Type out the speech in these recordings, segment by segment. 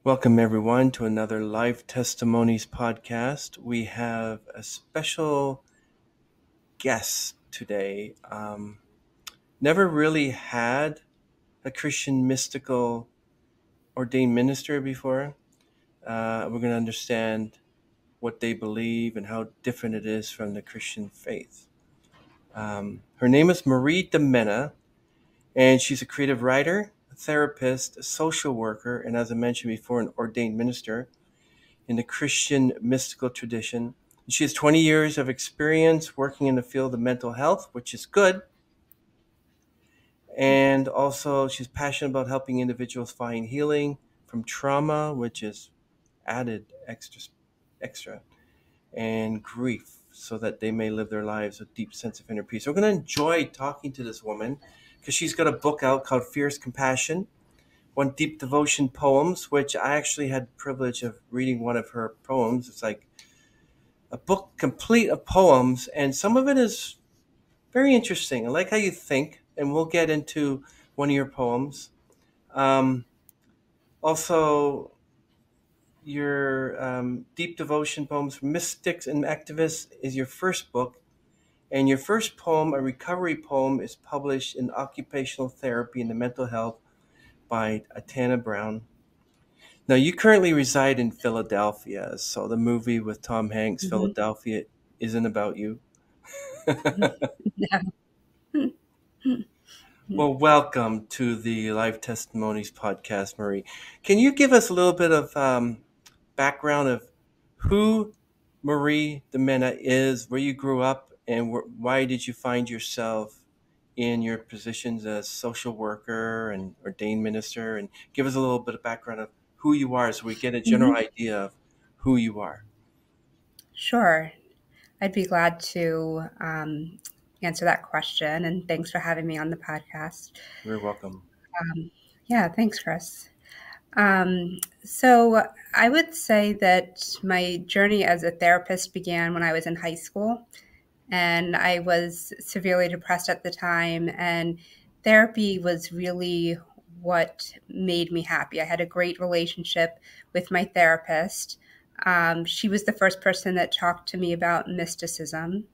Welcome, everyone, to another Live Testimonies podcast. We have a special guest today. Never really had a Christian mystical ordained minister before. We're going to understand what they believe and how different it is from the Christian faith. Her name is DiMenna, and she's a creative writer, a therapist, a social worker, and as I mentioned before, an ordained minister in the Christian mystical tradition. She has 20 years of experience working in the field of mental health, which is good. And also, she's passionate about helping individuals find healing from trauma, which is added extra, and grief, so that they may live their lives with deep sense of inner peace. So we're going to enjoy talking to this woman because she's got a book out called Fierce Compassion, one deep devotion poems, which I actually had the privilege of reading one of her poems. It's like a book complete of poems, and some of it is very interesting. I like how you think, and we'll get into one of your poems. Um, Also, your Deep Devotion Poems for Mystics and Activists is your first book, and your first poem, a recovery poem, is published in Occupational Therapy and the Mental Health by Tana Brown. Now, you currently reside in Philadelphia, so the movie with Tom Hanks, Mhm. Philadelphia, isn't about you. Yeah. Well, welcome to the Live Testimonies podcast, Marie. Can you give us a little bit of background of who Marie DiMenna is, where you grew up, and why did you find yourself in your positions as social worker and ordained minister? And give us a little bit of background of who you are so we get a general Mhm. idea of who you are. Sure. I'd be glad to answer that question. And thanks for having me on the podcast. You're welcome. Yeah, thanks, Chris. So I would say that my journey as a therapist began when I was in high school. And I was severely depressed at the time. And therapy was really what made me happy. I had a great relationship with my therapist. She was the first person that talked to me about mysticism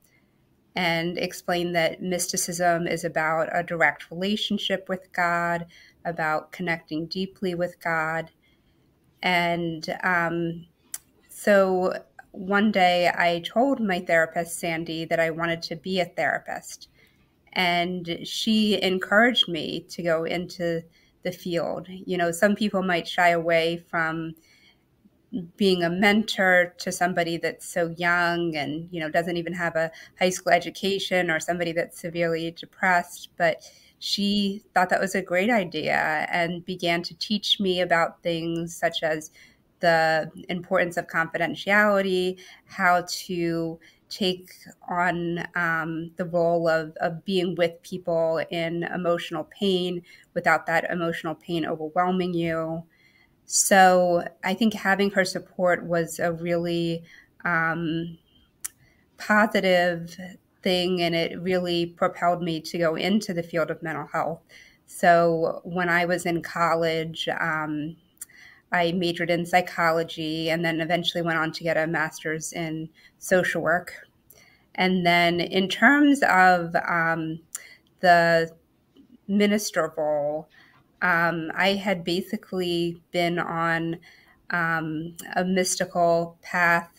and explained that mysticism is about a direct relationship with God, about connecting deeply with God. And so one day I told my therapist, Sandy, that I wanted to be a therapist. And she encouraged me to go into the field. You know, some people might shy away from being a mentor to somebody that's so young and, you know, doesn't even have a high school education, or somebody that's severely depressed. But she thought that was a great idea and began to teach me about things such as the importance of confidentiality, how to take on the role of being with people in emotional pain without that emotional pain overwhelming you. So I think having her support was a really um, positive thing, and it really propelled me to go into the field of mental health. So when I was in college, I majored in psychology and then eventually went on to get a master's in social work. And then in terms of the minister role, I had basically been on a mystical path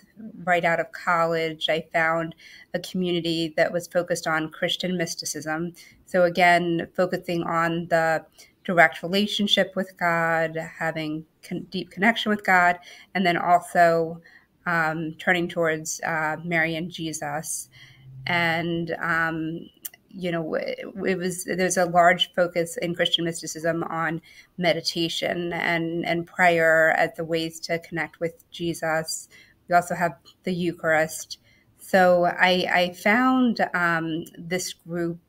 right out of college. I found a community that was focused on Christian mysticism. So, again, focusing on the direct relationship with God, having deep connection with God, and then also turning towards Mary and Jesus. And you know, it was there's a large focus in Christian mysticism on meditation and prayer as the ways to connect with Jesus. We also have the Eucharist. So I found this group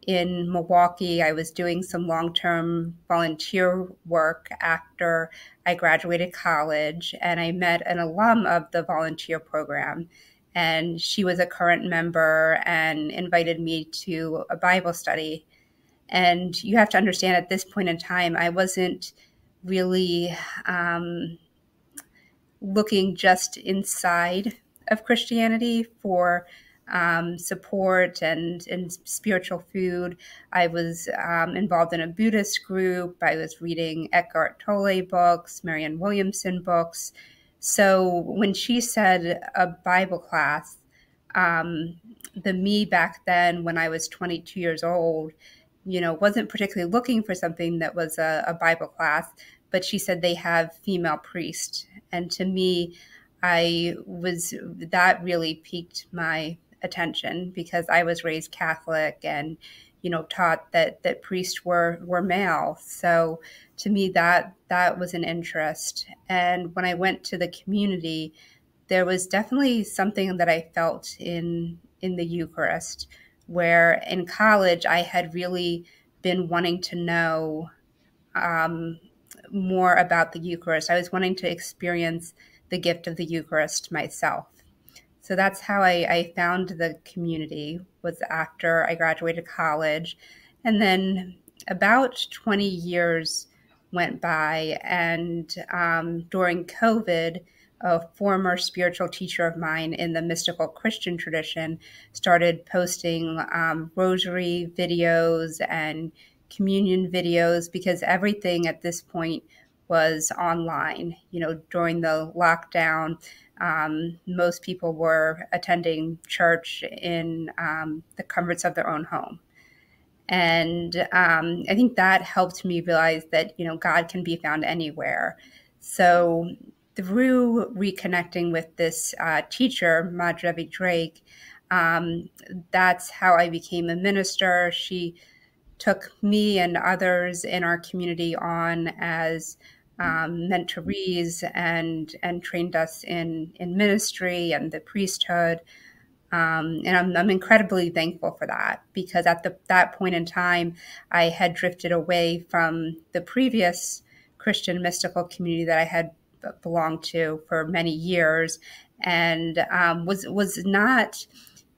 in Milwaukee. I was doing some long-term volunteer work after I graduated college, and I met an alum of the volunteer program. And she was a current member and invited me to a Bible study. And you have to understand, at this point in time, I wasn't really looking just inside of Christianity for support and spiritual food. I was involved in a Buddhist group. I was reading Eckhart Tolle books, Marianne Williamson books. So when she said a Bible class, the me back then, when I was 22 years old, wasn't particularly looking for something that was a Bible class, but she said they have female priests. And to me, that really piqued my attention because I was raised Catholic and, taught that priests were male. So to me, that was an interest. And when I went to the community, there was definitely something that I felt in the Eucharist, where in college I had really been wanting to know um, more about the Eucharist. I was wanting to experience the gift of the Eucharist myself. So that's how I found the community, was after I graduated college. And then about 20 years went by, and during COVID, a former spiritual teacher of mine in the mystical Christian tradition started posting rosary videos and communion videos, because everything at this point was online. During the lockdown, most people were attending church in the comforts of their own home. And I think that helped me realize that, God can be found anywhere. So through reconnecting with this teacher, Madhuri Drake, that's how I became a minister. She took me and others in our community on as mentorees and trained us in ministry and the priesthood. And I'm incredibly thankful for that, because at that point in time, I had drifted away from the previous Christian mystical community that I had belonged to for many years, and was not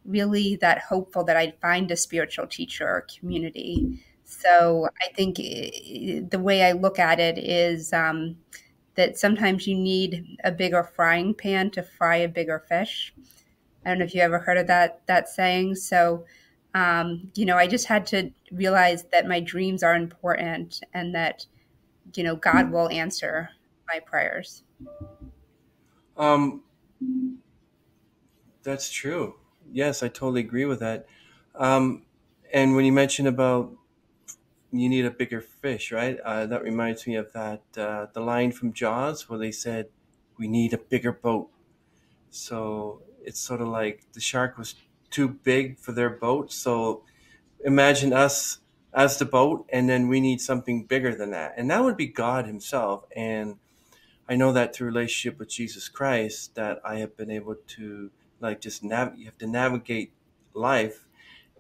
really that hopeful that I'd find a spiritual teacher or community. So I think the way I look at it is that sometimes you need a bigger frying pan to fry a bigger fish. I don't know if you ever heard of that saying. So, I just had to realize that my dreams are important, and that, God will answer my prayers. Um, that's true. Yes, I totally agree with that. Um, and when you mentioned about you need a bigger fish, right? That reminds me of that the line from Jaws where they said, "We need a bigger boat." So it's sort of like the shark was too big for their boat. So imagine us as the boat, and then we need something bigger than that, and that would be God Himself. And I know that through relationship with Jesus Christ, that I have been able to like just you have to navigate life,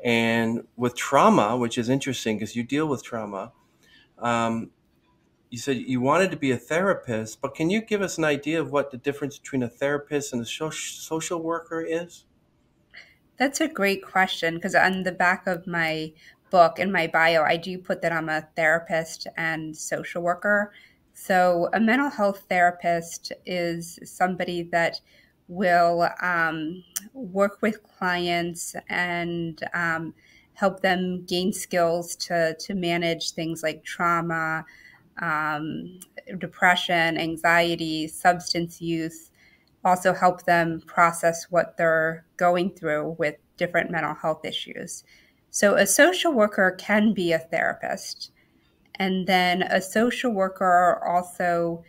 and with trauma, which is interesting because you deal with trauma. Um, you said you wanted to be a therapist, but can you give us an idea of what the difference between a therapist and a social worker is? That's a great question, because on the back of my book, in my bio, I do put that I'm a therapist and social worker. So, a mental health therapist is somebody that will work with clients and help them gain skills to manage things like trauma, um, depression, anxiety, substance use, also help them process what they're going through with different mental health issues. So, a social worker can be a therapist. And then a social worker also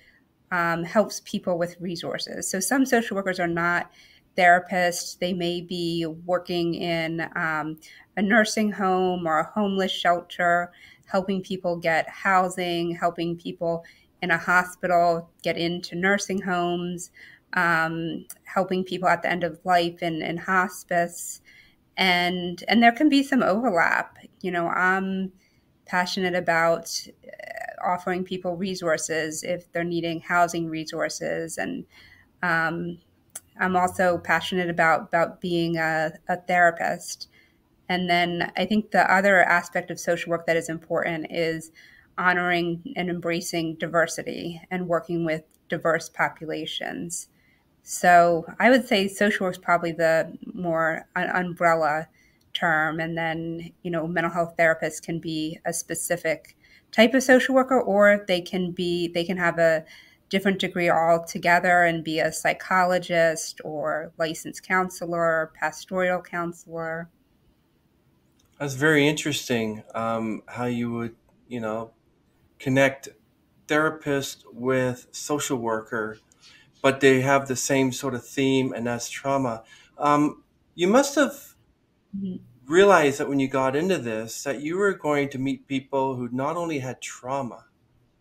helps people with resources. So, some social workers are not therapists. They may be working in a nursing home or a homeless shelter, helping people get housing, helping people in a hospital get into nursing homes, helping people at the end of life in hospice. And there can be some overlap. I'm passionate about offering people resources if they're needing housing resources, and um, I'm also passionate about being a therapist. And then I think the other aspect of social work that is important is honoring and embracing diversity and working with diverse populations. So I would say social work is probably the more umbrella term. And then, mental health therapists can be a specific type of social worker, or they can have a different degree altogether and be a psychologist or licensed counselor, pastoral counselor. That's very interesting. How you would, you know, connect therapist with social worker, but they have the same sort of theme, and that's trauma. You must have Mhm. realized that when you got into this, that you were going to meet people who not only had trauma,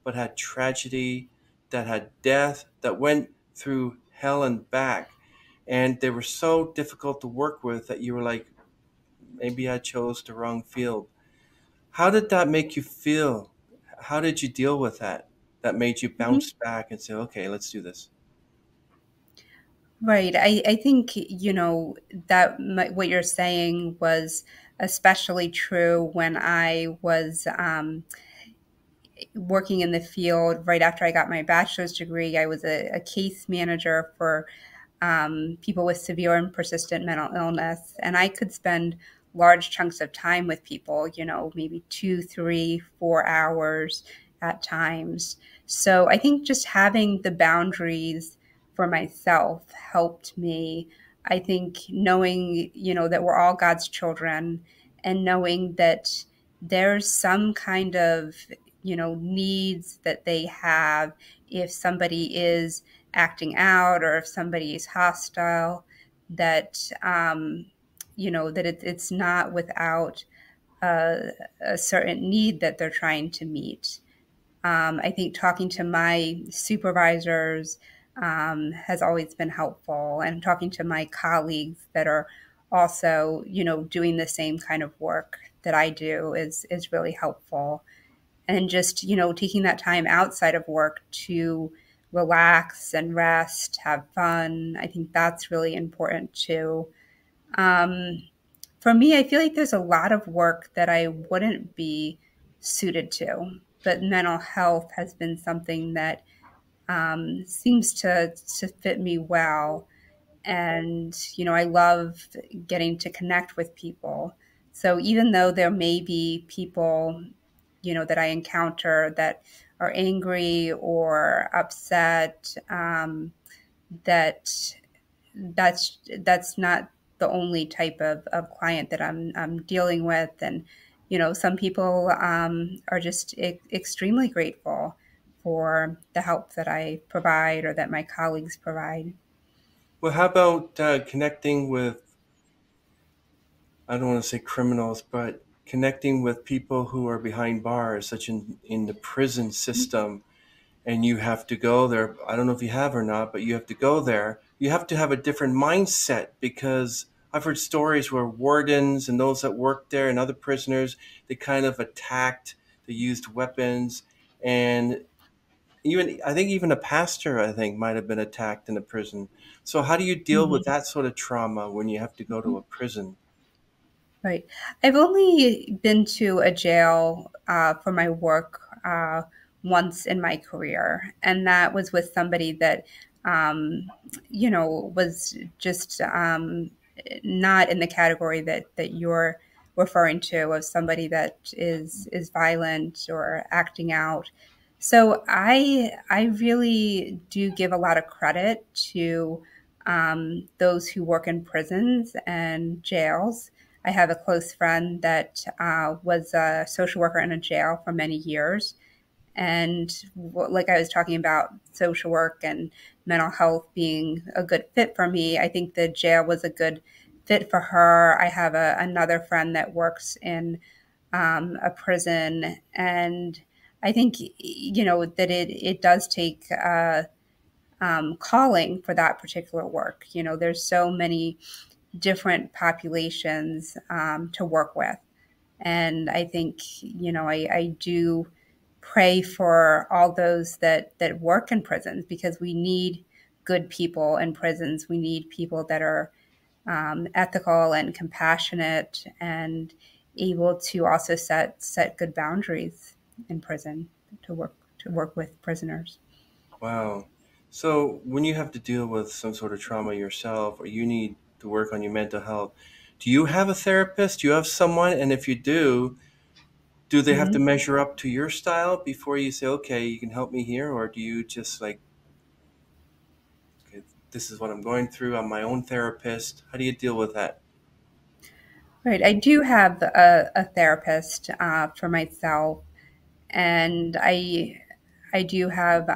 but had tragedy, that had death, that went through hell and back. And they were so difficult to work with that you were like, maybe I chose the wrong field. How did that make you feel? How did you deal with that? That made you Mhm. bounce back and say, okay, let's do this. Right. I think, that what you're saying was especially true when I was working in the field right after I got my bachelor's degree. I was a case manager for people with severe and persistent mental illness. And I could spend large chunks of time with people, maybe 2, 3, 4 hours at times. So I think just having the boundaries for myself helped me. I think knowing, that we're all God's children and knowing that there's some kind of, needs that they have if somebody is acting out or if somebody is hostile, that that it's not without a, a certain need that they're trying to meet. I think talking to my supervisors has always been helpful, and talking to my colleagues that are also, doing the same kind of work that I do is really helpful. And just, taking that time outside of work to relax and rest, have fun. I think that's really important too. Um, for me, I feel like there's a lot of work that I wouldn't be suited to, but mental health has been something that seems to fit me well. And, I love getting to connect with people. So even though there may be people, that I encounter that are angry or upset, that that's not the only type of client that I'm dealing with. And, some people are just extremely grateful for the help that I provide or that my colleagues provide. Well, how about connecting with, I don't want to say criminals, but connecting with people who are behind bars, such in the prison system, and you have to go there. I don't know if you have or not, but you have to go there. You have to have a different mindset because I've heard stories where wardens and those that work there and other prisoners, they kind of attacked, they used weapons, and even I think even a pastor I think might have been attacked in a prison. So how do you deal with Mhm. that sort of trauma when you have to go to a prison? Right. I've only been to a jail for my work once in my career, and that was with somebody that, was just not in the category that you're referring to, of somebody that is violent or acting out. So I really do give a lot of credit to those who work in prisons and jails. I have a close friend that was a social worker in a jail for many years. And like I was talking about social work and mental health being a good fit for me, I think the jail was a good fit for her. I have another friend that works in a prison. And I think, that it does take calling for that particular work. There's so many different populations to work with. And I think, I do pray for all those that work in prisons, because we need good people in prisons. We need people that are ethical and compassionate and able to also set good boundaries. in prison to work with prisoners. Wow. So when you have to deal with some sort of trauma yourself, or you need to work on your mental health, do you have a therapist? Do you have someone? And if you do they have to Mhm. measure up to your style before you say, okay, you can help me here? Or do you just like, okay, this is what I'm going through. I'm my own therapist. How do you deal with that? Right. I do have a therapist for myself, and I do have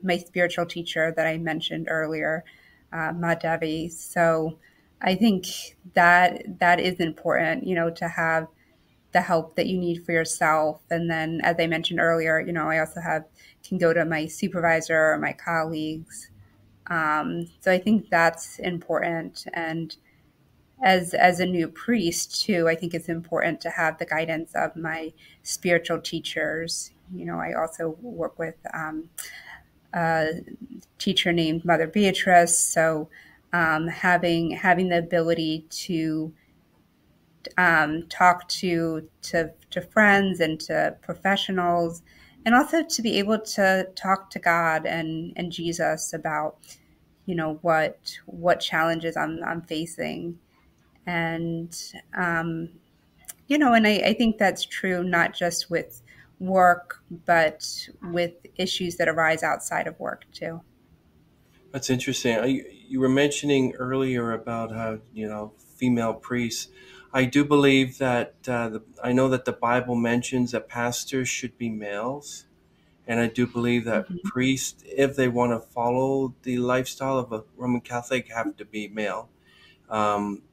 my spiritual teacher that I mentioned earlier, Ma Devi. So I think that is important, to have the help that you need for yourself. And then, as I mentioned earlier, I also can go to my supervisor or my colleagues. So I think that's important. And as a new priest too, I think it's important to have the guidance of my spiritual teachers. I also work with a teacher named Mother Beatrice, so having the ability to talk to friends and to professionals, and also to be able to talk to God and Jesus about what challenges I'm facing. And I think that's true not just with work, but with issues that arise outside of work too. That's interesting. You were mentioning earlier about how, female priests. I do believe that I know that the Bible mentions that pastors should be males. And I do believe that Mhm. priests, if they want to follow the lifestyle of a Roman Catholic, have to be male. Um,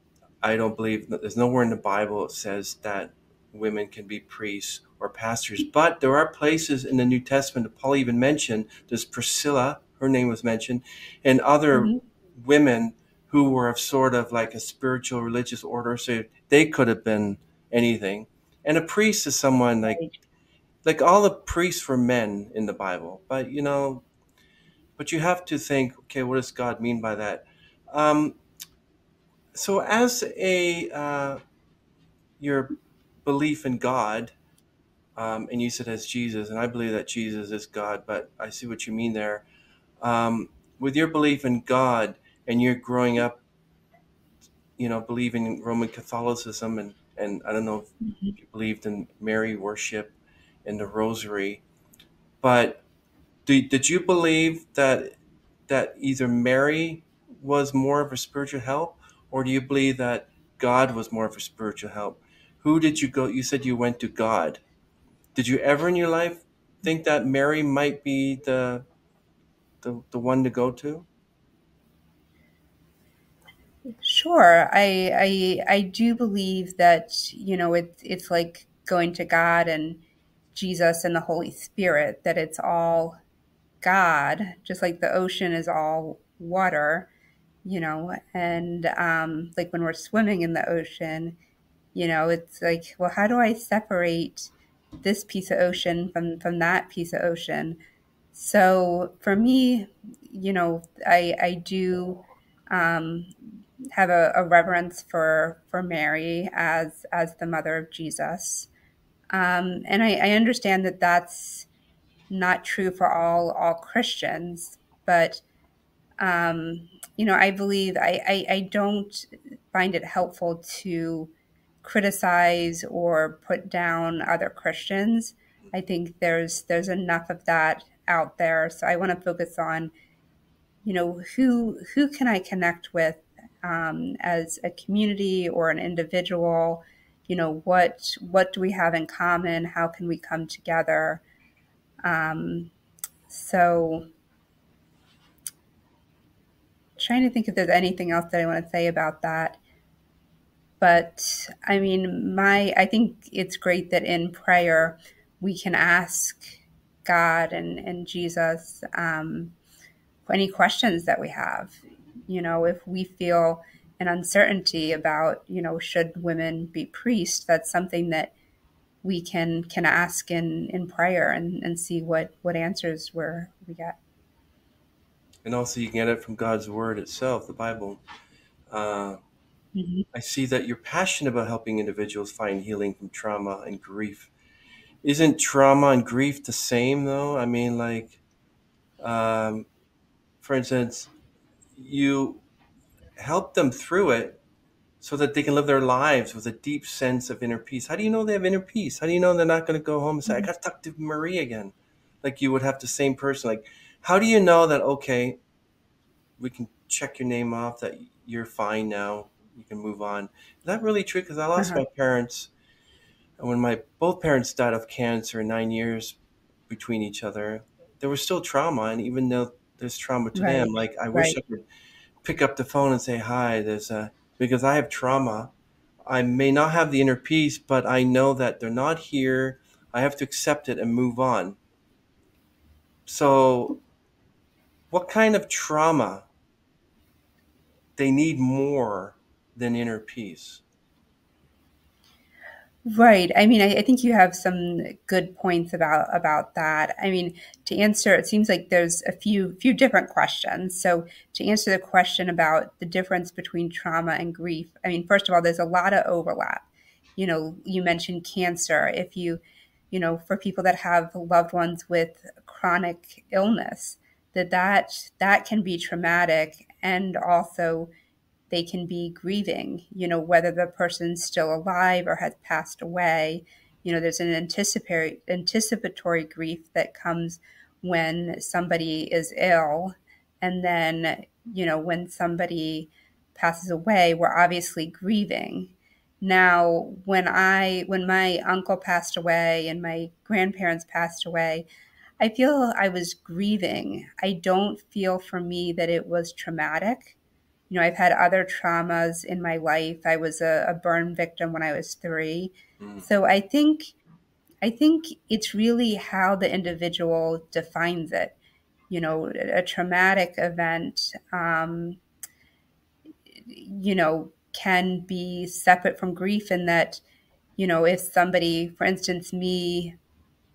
I don't believe that there's nowhere in the Bible that says that women can be priests or pastors, but there are places in the New Testament that Paul even mentioned. There's Priscilla, her name was mentioned, and other Mhm. women who were of sort of like a spiritual religious order, so they could have been anything. And a priest is someone Right. like all the priests were men in the Bible, but but you have to think, okay, what does God mean by that? Um, so as a your belief in God, and you said as Jesus, and I believe that Jesus is God, but I see what you mean there. Um, with your belief in God, and you're growing up, believing in Roman Catholicism, and I don't know if Mhm. you believed in Mary worship and the Rosary, but did you believe that either Mary was more of a spiritual help, or do you believe that God was more of a spiritual help? Who did you go? You said you went to God. Did you ever in your life think that Mary might be the one to go to? Sure. I do believe that, it's like going to God and Jesus and the Holy Spirit, that it's all God, just like the ocean is all water, and like when we're swimming in the ocean, it's like, well, how do I separate this piece of ocean from that piece of ocean? So for me, I do um, have a reverence for Mary as the mother of Jesus, and I understand that that's not true for all Christians, but I believe I don't find it helpful to criticize or put down other Christians. I think there's enough of that out there. So I want to focus on, who can I connect with as a community or an individual. What do we have in common? How can we come together? Um, so trying to think if there's anything else that I want to say about that. But I mean, I think it's great that in prayer we can ask God and Jesus any questions that we have. If we feel an uncertainty about, should women be priests, that's something that we can ask in prayer and see what answers we get. And also, you can get it from God's Word itself, the Bible. Uh, Mhm. I see that you're passionate about helping individuals find healing from trauma and grief. Isn't trauma and grief the same though? I mean, like, um, for instance, you help them through it so that they can live their lives with a deep sense of inner peace. How do you know they have inner peace? How do you know they're not going to go home and say, I Mhm. got to talk to Marie again? Like you would have the same person. Like, how do you know that, okay, we can check your name off, that you're fine now, you can move on? Is that really true? Because I lost Uh-huh. my parents, and when my both parents died of cancer, 9 years between each other, there was still trauma. And even though there's trauma to them, Right. like I wish Right. I could pick up the phone and say, hi, there's a, because I have trauma. I may not have the inner peace, but I know that they're not here. I have to accept it and move on. So, what kind of trauma they need more than inner peace? Right. I mean, I think you have some good points about that. I mean, to answer, it seems like there's a few different questions. So to answer the question about the difference between trauma and grief, I mean, first of all, there's a lot of overlap. You know, you mentioned cancer. If you, you know, for people that have loved ones with chronic illness, that can be traumatic, and also they can be grieving, you know, whether the person's still alive or has passed away. You know, there's an anticipatory grief that comes when somebody is ill. And then, you know, when somebody passes away, we're obviously grieving. Now, when my uncle passed away and my grandparents passed away, I feel I was grieving. I don't feel for me that it was traumatic. You know, I've had other traumas in my life. I was a burn victim when I was 3. Mm. So I think it's really how the individual defines it. You know, a traumatic event, you know, can be separate from grief in that, you know, if somebody, for instance, me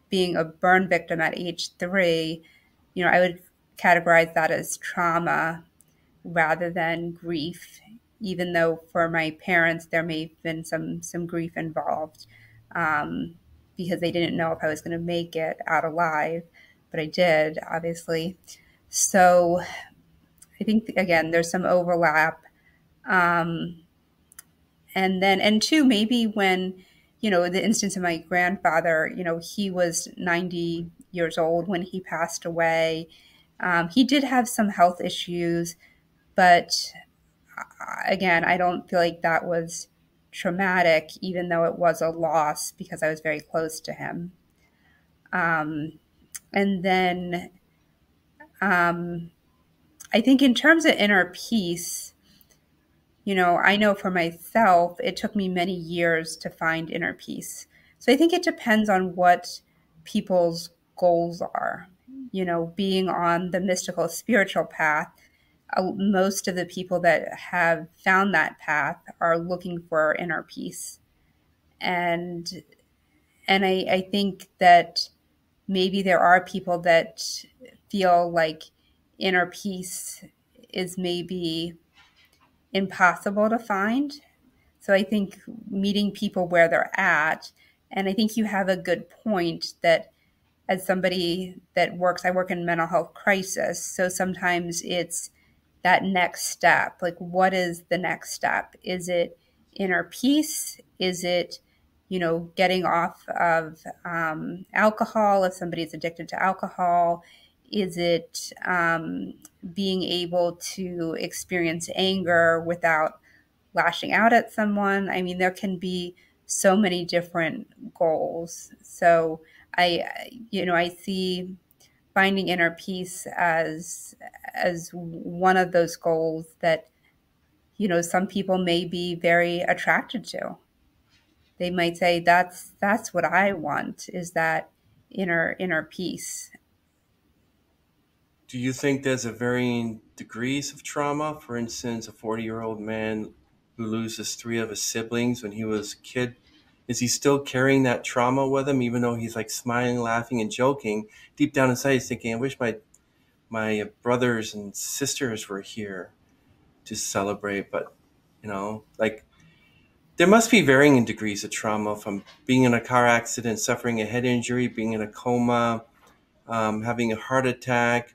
being a burn victim at age 3, you know, I would categorize that as trauma rather than grief, even though for my parents there may have been some grief involved, um, because they didn't know if I was going to make it out alive, but I did, obviously. So I think again there's some overlap, um, and then and two, maybe when, you know, the instance of my grandfather, you know, he was 90 years old when he passed away. He did have some health issues, but again, I don't feel like that was traumatic, even though it was a loss because I was very close to him. Um, and then um, I think in terms of inner peace, you know, I know for myself, it took me many years to find inner peace. So I think it depends on what people's goals are. You know, being on the mystical spiritual path, most of the people that have found that path are looking for inner peace. And I think that maybe there are people that feel like inner peace is maybe impossible to find. So I think meeting people where they're at, and I think you have a good point that as somebody that works, I work in mental health crisis. So sometimes it's that next step. Like, what is the next step? Is it inner peace? Is it, you know, getting off of alcohol if somebody's addicted to alcohol? Is it being able to experience anger without lashing out at someone? I mean, there can be so many different goals. So you know, I see finding inner peace as one of those goals that, you know, some people may be very attracted to. They might say that's what I want, is that inner peace. Do you think there's a varying degrees of trauma? For instance, a 40-year-old man who loses three of his siblings when he was a kid, is he still carrying that trauma with him, even though he's like smiling, laughing, and joking? Deep down inside, he's thinking, I wish my brothers and sisters were here to celebrate. But, like, there must be varying degrees of trauma, from being in a car accident, suffering a head injury, being in a coma, having a heart attack,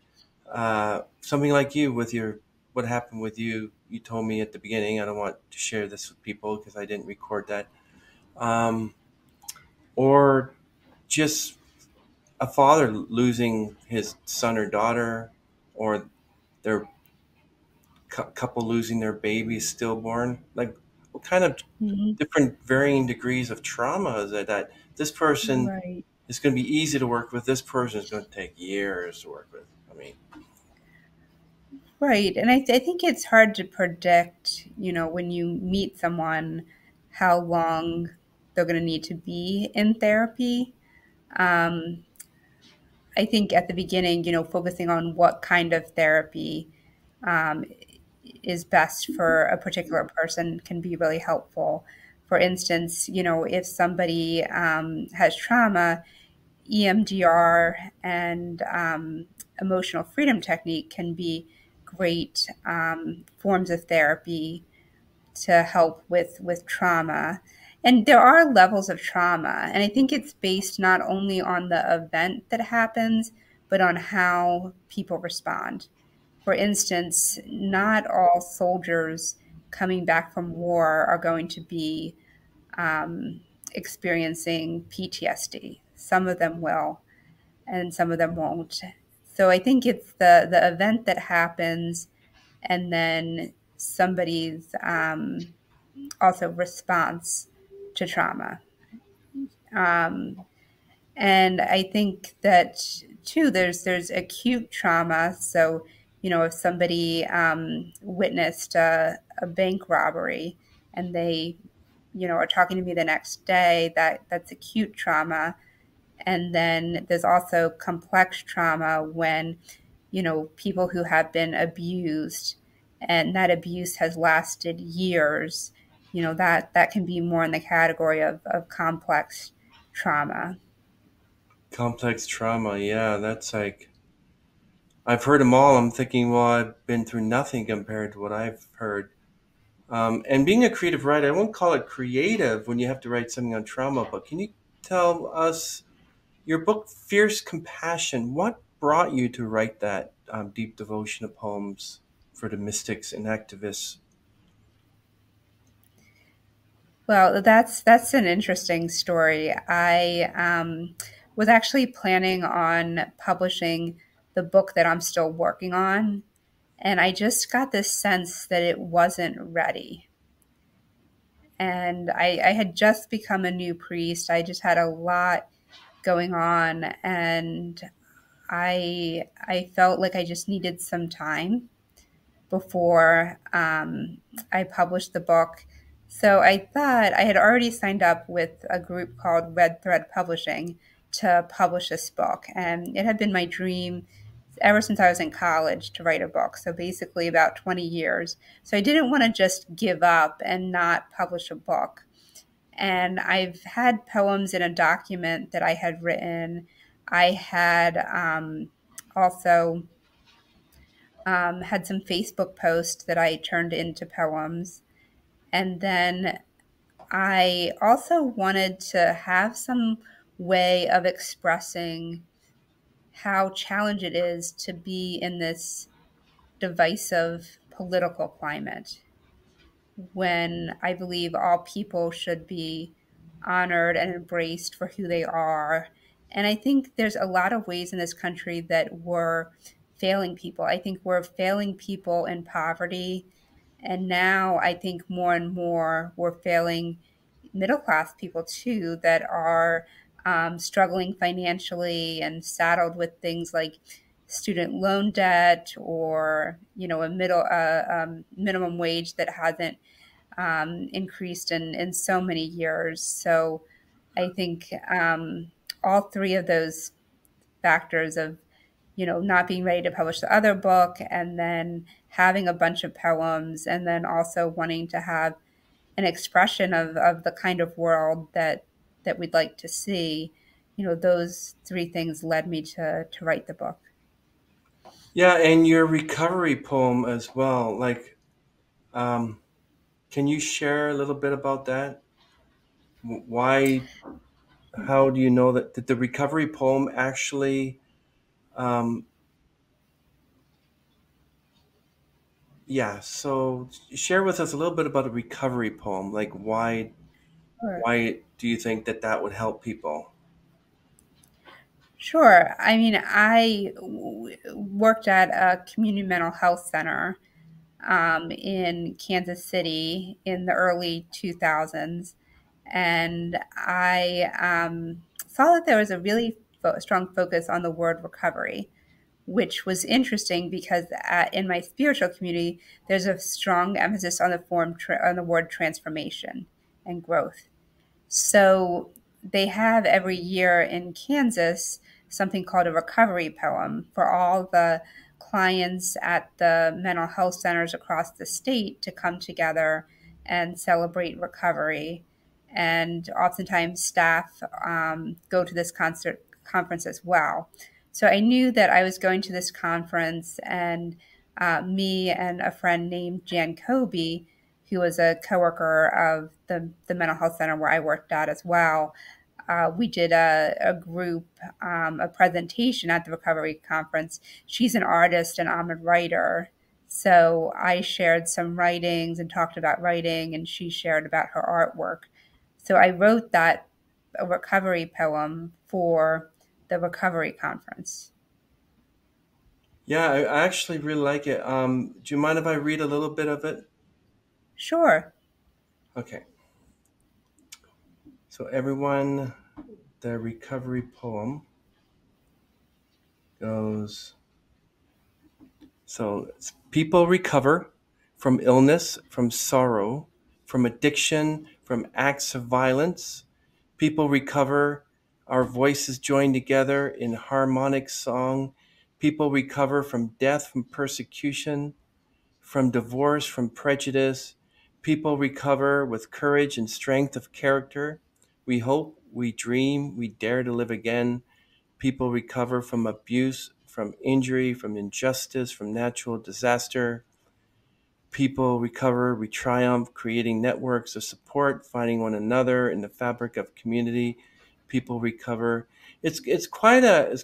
something like you with your what happened with you. You told me at the beginning. I don't want to share this with people because I didn't record that. Um, or just a father losing his son or daughter, or their couple losing their baby stillborn. Like, what kind of Mhm. different varying degrees of trauma is it that this person Right. is going to be easy to work with, this person is going to take years to work with? I mean, Right. And I think it's hard to predict, when you meet someone, how long they're going to need to be in therapy. Um, I think at the beginning, focusing on what kind of therapy um, is best for a particular person can be really helpful. For instance, if somebody has trauma, EMDR and emotional freedom technique can be great forms of therapy to help with trauma. And there are levels of trauma, and I think it's based not only on the event that happens, but on how people respond. For instance, not all soldiers coming back from war are going to be experiencing PTSD. Some of them will, and some of them won't. So I think it's the event that happens, and then somebody's also response to trauma. Um, and I think that too, there's acute trauma. So, if somebody witnessed a bank robbery and they, are talking to me the next day, that's acute trauma. And then there's also complex trauma when, people who have been abused and that abuse has lasted years, that can be more in the category of complex trauma. complex trauma, yeah, that's like, I've heard them all. I'm thinking, well, I've been through nothing compared to what I've heard. And being a creative writer, I won't call it creative when you have to write something on trauma, but can you tell us your book, Fierce Compassion, what brought you to write that deep devotion of poems for the mystics and activists? Well, that's an interesting story. I was actually planning on publishing the book that I'm still working on, and I just got this sense that it wasn't ready. And I had just become a new priest. I just had a lot going on, and I felt like I just needed some time before I published the book. So I thought I had already signed up with a group called Red Thread Publishing to publish this book. And it had been my dream ever since I was in college to write a book. So basically about 20 years. So I didn't want to just give up and not publish a book. And I've had poems in a document that I had written. I had also had some Facebook posts that I turned into poems. And then I also wanted to have some way of expressing how challenging it is to be in this divisive political climate when I believe all people should be honored and embraced for who they are. And I think there's a lot of ways in this country that we're failing people. I think we're failing people in poverty. And now I think more and more we're failing middle class people too that are struggling financially and saddled with things like student loan debt or a minimum wage that hasn't increased in so many years. So I think all three of those factors of not being ready to publish the other book and then having a bunch of poems and then also wanting to have an expression of the kind of world that we'd like to see, those three things led me to write the book. Yeah, and your recovery poem as well. Like, Can you share a little bit about that? Why, how do you know that did the recovery poem actually, um, yeah, so share with us a little bit about a recovery poem. Like Sure. why do you think that that would help people? Sure. I mean, worked at a community mental health center in Kansas City in the early 2000s. And I saw that there was a really strong focus on the word recovery, which was interesting because in my spiritual community, there's a strong emphasis on on the word transformation and growth. So they have every year in Kansas something called a recovery poem for all the clients at the mental health centers across the state to come together and celebrate recovery. And oftentimes staff go to this conference as well. So I knew that I was going to this conference, and me and a friend named Jan Kobe, who was a coworker of the mental health center where I worked at as well. We did a group, a presentation at the recovery conference. She's an artist and I'm a writer. So I shared some writings and talked about writing, and she shared about her artwork. So I wrote that a recovery poem for the recovery conference. Yeah, I actually really like it. Do you mind if I read a little bit of it? Sure. Okay. So everyone, the recovery poem goes, so it's, people recover from illness, from sorrow, from addiction, from acts of violence. People recover, our voices join together in harmonic song. People recover from death, from persecution, from divorce, from prejudice. People recover with courage and strength of character. We hope, we dream, we dare to live again. People recover from abuse, from injury, from injustice, from natural disaster. People recover, we triumph, creating networks of support, finding one another in the fabric of community. People recover. It's quite a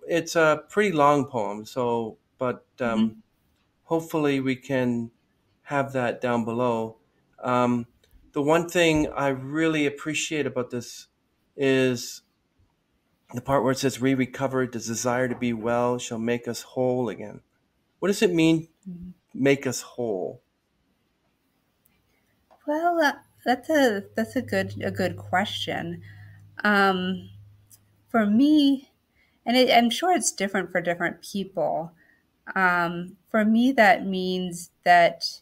it's a pretty long poem. So, but Mhm. hopefully we can have that down below. Um, the one thing I really appreciate about this is the part where it says, "We recover. The desire to be well shall make us whole again." What does it mean, Mhm. make us whole? Well, that's a good question. Um, for me, and I'm sure it's different for different people. For me, that means that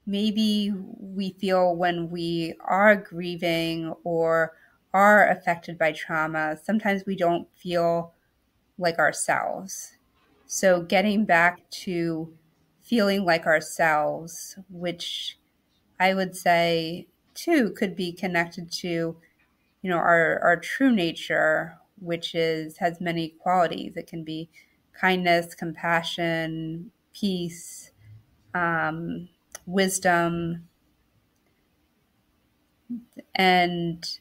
maybe we feel when we are grieving or are affected by trauma, sometimes we don't feel like ourselves. So getting back to feeling like ourselves, which I would say too could be connected to, our true nature, which is has many qualities. It can be kindness, compassion, peace, um, wisdom, and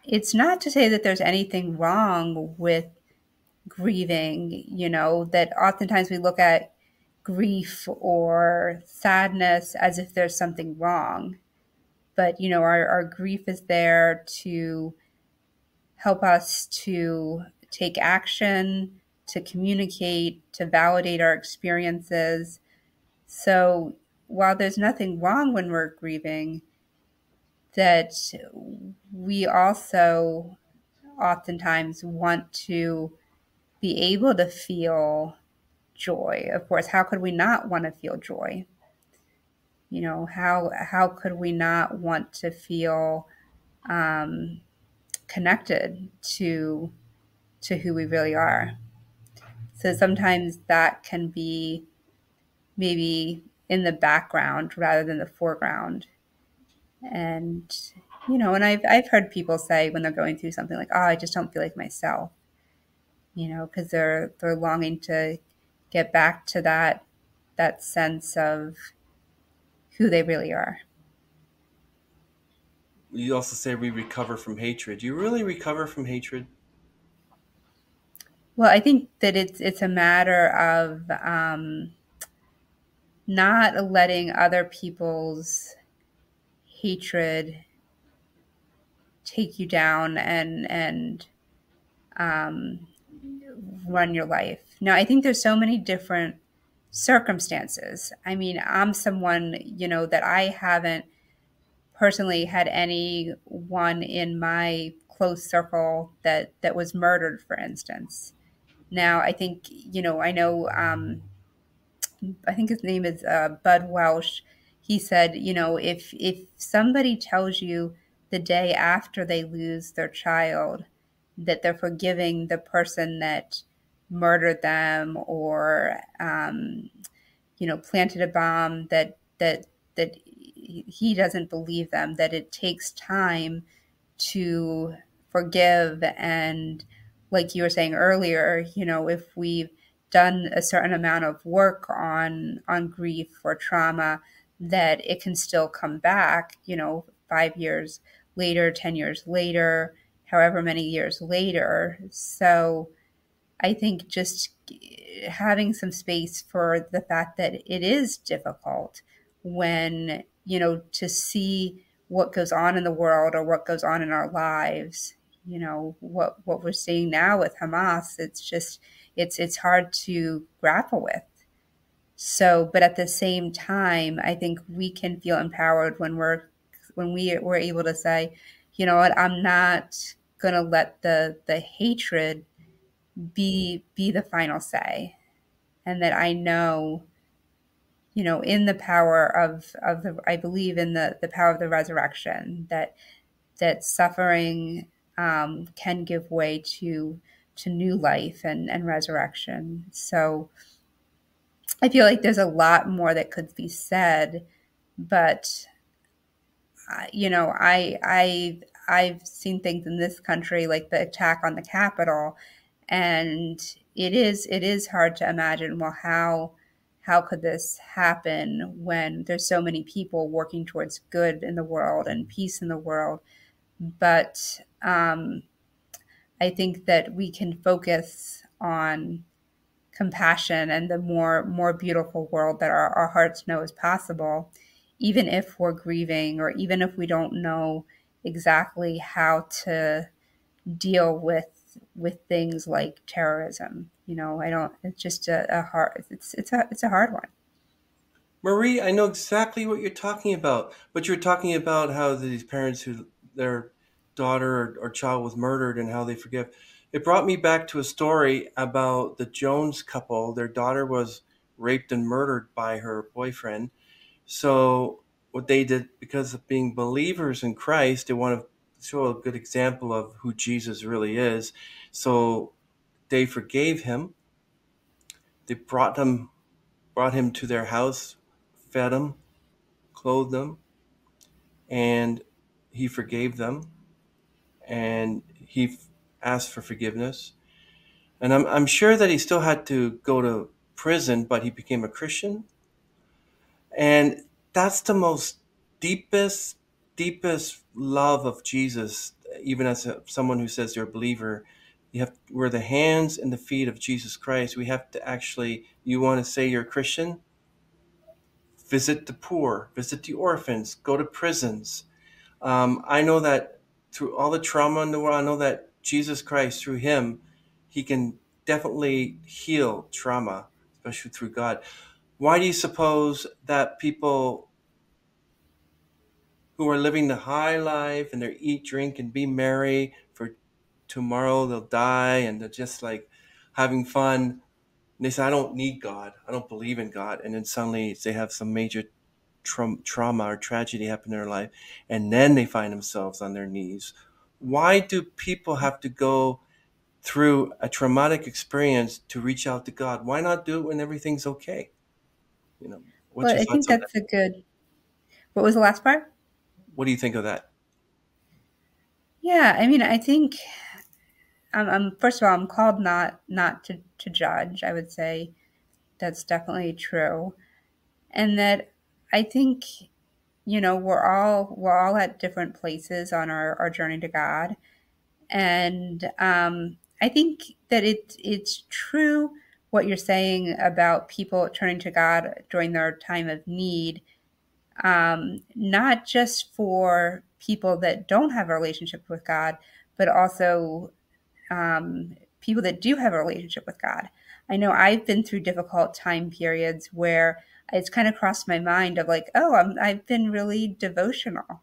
it's not to say that there's anything wrong with grieving. That oftentimes we look at grief or sadness as if there's something wrong, but our grief is there to help us to take action, to communicate, to validate our experiences. So while there's nothing wrong when we're grieving, that we also oftentimes want to be able to feel joy. Of course, how could we not want to feel joy? How could we not want to feel um, connected to who we really are? So sometimes that can be maybe in the background rather than the foreground. And and I've heard people say when they're going through something like, "Oh, I just don't feel like myself," because they're longing to get back to that sense of who they really are. You also say we recover from hatred. Do you really recover from hatred? Well, I think that it's a matter of not letting other people's hatred take you down and um, run your life. Now, I think there's so many different circumstances. I mean, I'm someone, that I haven't personally had anyone in my close circle that was murdered, for instance. Now, I think, I know, I think his name is Bud Welsh. He said, if somebody tells you the day after they lose their child that they're forgiving the person that murdered them or planted a bomb, that he doesn't believe them, that it takes time to forgive. And like you were saying earlier, if we've done a certain amount of work on grief or trauma, that it can still come back, 5 years later, 10 years later, however many years later. So I think just having some space for the fact that it is difficult when, to see what goes on in the world or what goes on in our lives, what we're seeing now with Hamas, it's hard to grapple with. So, but at the same time, I think we can feel empowered when we're able to say, you know what, I'm not going to let the hatred be the final say, and that I know, in the power of the I believe in the power of the resurrection, that suffering can give way to new life and resurrection. So I feel like there's a lot more that could be said, but I've seen things in this country like the attack on the Capitol, and it is hard to imagine, well, how could this happen when there's so many people working towards good in the world and peace in the world. But I think that we can focus on compassion and the more beautiful world that our hearts know is possible, even if we're grieving or even if we don't know exactly how to deal with things like terrorism. I don't. It's just a hard. It's a hard one. Marie, I know exactly what you're talking about, but you're talking about how these parents who their daughter or child was murdered and how they forgive. It brought me back to a story about the Jones couple. Their daughter was raped and murdered by her boyfriend. So what they did, because of being believers in Christ, they want to show a good example of who Jesus really is. So they forgave him. They brought him to their house, fed him, clothed him, and he forgave them, and asked for forgiveness. And I'm sure that he still had to go to prison, but he became a Christian. And that's the most deepest, deepest love of Jesus. Even as someone who says they're a believer, we're the hands and the feet of Jesus Christ. We have to actually, you want to say you're a Christian? Visit the poor, visit the orphans, go to prisons. I know that through all the trauma in the world, I know that Jesus Christ, through him, he can definitely heal trauma, especially through God. Why do you suppose that people who are living the high life and they eat, drink, and be merry for tomorrow they'll die and they're just like having fun, and they say, I don't need God, I don't believe in God, and then suddenly they have some major trauma or tragedy happen in their life, and then they find themselves on their knees? Why do people have to go through a traumatic experience to reach out to God? Why not do it when everything's okay? What's Well, your I thoughts think on that? that's a good. What was the last part? What do you think of that? Yeah, I mean, I think I'm first of all, I'm called not to judge. I would say that's definitely true, and that I think we're all at different places on our journey to God. And I think that it's true what you're saying about people turning to God during their time of need, not just for people that don't have a relationship with God, but also people that do have a relationship with God. I know I've been through difficult time periods where it's kind of crossed my mind of like, oh, I've been really devotional,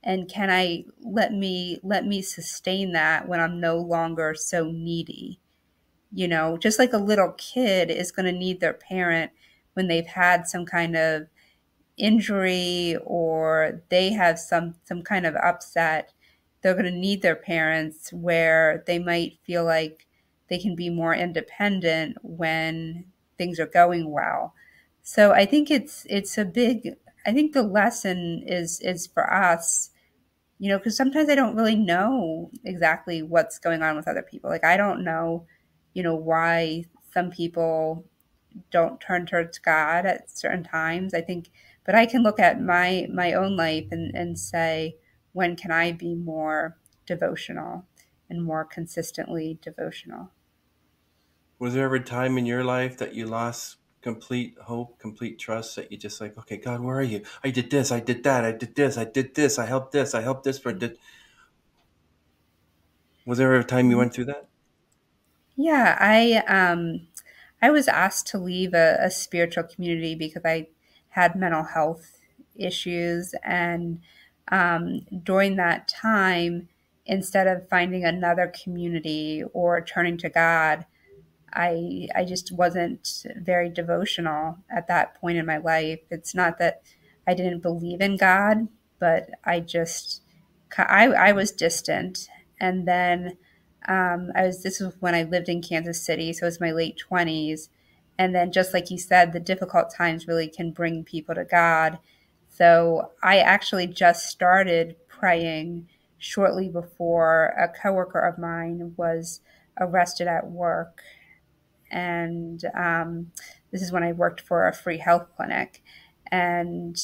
and can I let me sustain that when I'm no longer so needy? Just like a little kid is going to need their parent when they've had some kind of injury or they have some kind of upset. They're going to need their parents where they might feel like they can be more independent when things are going well. So I think it's a big, I think the lesson is for us, because sometimes I don't really know exactly what's going on with other people. Like I don't know, why some people don't turn towards God at certain times. I think, but I can look at my own life and say, when can I be more devotional and more consistently devotional? Was there ever a time in your life that you lost complete hope, complete trust, that you just like, okay, God, where are you? I did this, I did that, I did this, I did this, I helped this for did. Was there ever a time you went through that? Yeah, I was asked to leave a spiritual community because I had mental health issues, and during that time, instead of finding another community or turning to God, I just wasn't very devotional at that point in my life. It's not that I didn't believe in God, but I was distant. And then this was when I lived in Kansas City, so it was my late 20s. And then, just like you said, the difficult times really can bring people to God. So I actually just started praying shortly before a coworker of mine was arrested at work. And this is when I worked for a free health clinic. And